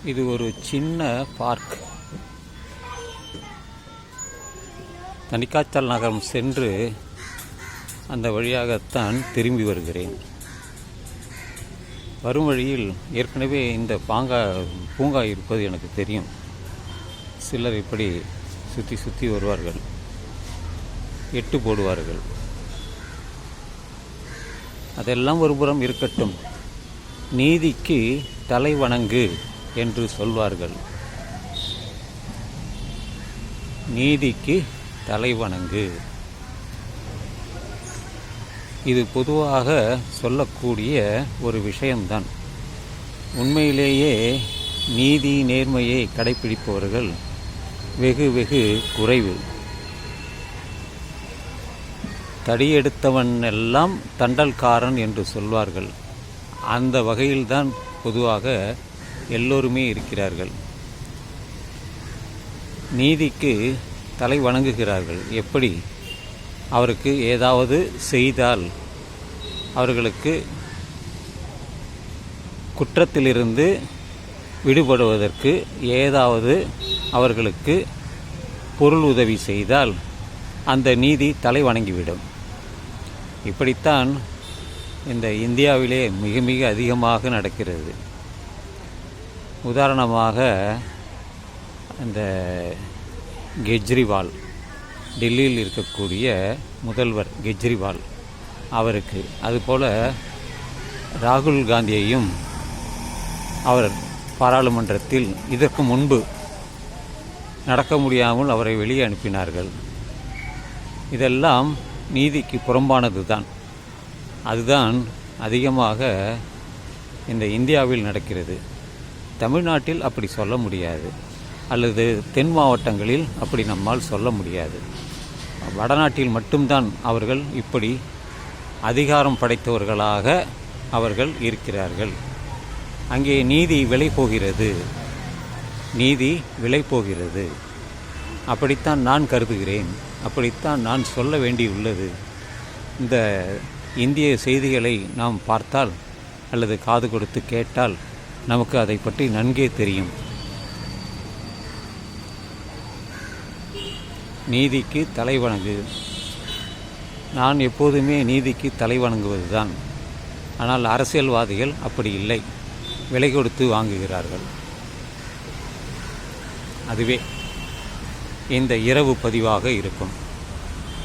இது ஒரு சின்ன பார்க். தனிக்காச்சல் நகரம் சென்று அந்த வழியாகத்தான் திரும்பி வருகிறேன். வரும் வழியில் ஏற்கனவே இந்த பூங்கா இருப்பது எனக்கு தெரியும். சிலர் இப்படி சுற்றி சுற்றி வருவார்கள், எட்டு போடுவார்கள். அதெல்லாம் ஒருபுறம் இருக்கட்டும், நீதிக்கு தலை வணங்கு என்று சொல்வார்கள். நீதிக்கு தலை வணங்கு, இது பொதுவாக சொல்லக்கூடிய ஒரு விஷயம்தான். உண்மையிலேயே நீதி நேர்மையை கடைப்பிடிப்பவர்கள் வெகு வெகு குறைவு. தடியெடுத்தவன் எல்லாம் தண்டல்காரன் என்று சொல்வார்கள். அந்த வகையில்தான் பொதுவாக எல்லோருமே இருக்கிறார்கள். நீதிக்கு தலை வணங்குகிறார்கள். எப்படி? அவருக்கு ஏதாவது செய்தால் அவர்களுக்கு குற்றத்திலிருந்து விடுபடுவதற்கு ஏதாவது அவர்களுக்கு பொருள் உதவி செய்தால் அந்த நீதி தலை வணங்கிவிடும். இப்படித்தான் இந்த இந்தியாவிலே மிக மிக அதிகமாக நடக்கிறது. உதாரணமாக இந்த கெஜ்ரிவால், டெல்லியில் இருக்கக்கூடிய முதல்வர் கெஜ்ரிவால் அவருக்கு, அதுபோல் ராகுல் காந்தியையும் அவர் பாராளுமன்றத்தில் இதற்கு முன்பு நடக்க முடியாமல் அவரை வெளியே அனுப்பினார்கள். இதெல்லாம் நீதிக்கு புறம்பானது தான். அதுதான் அதிகமாக இந்த இந்தியாவில் நடக்கிறது. தமிழ்நாட்டில் அப்படி சொல்ல முடியாது, அல்லது தென் மாவட்டங்களில் அப்படி நம்மால் சொல்ல முடியாது. வடநாட்டில் மட்டும்தான் அவர்கள் இப்படி அதிகாரம் படைத்தவர்களாக அவர்கள் இருக்கிறார்கள். அங்கே நீதி விலை போகிறது, நீதி விலை போகிறது. அப்படித்தான் நான் கருதுகிறேன், அப்படித்தான் நான் சொல்ல வேண்டியுள்ளது. இந்த இந்திய செய்திகளை நாம் பார்த்தால் அல்லது காது கொடுத்து கேட்டால் நமக்கு அதை பற்றி நன்கே தெரியும். நீதிக்கு தலை வணங்கு. நான் எப்போதுமே நீதிக்கு தலை வணங்குவதுதான். ஆனால் அரசியல்வாதிகள் அப்படி இல்லை, விலை கொடுத்து வாங்குகிறார்கள். அதுவே இந்த இரவு பதிவாக இருக்கும்.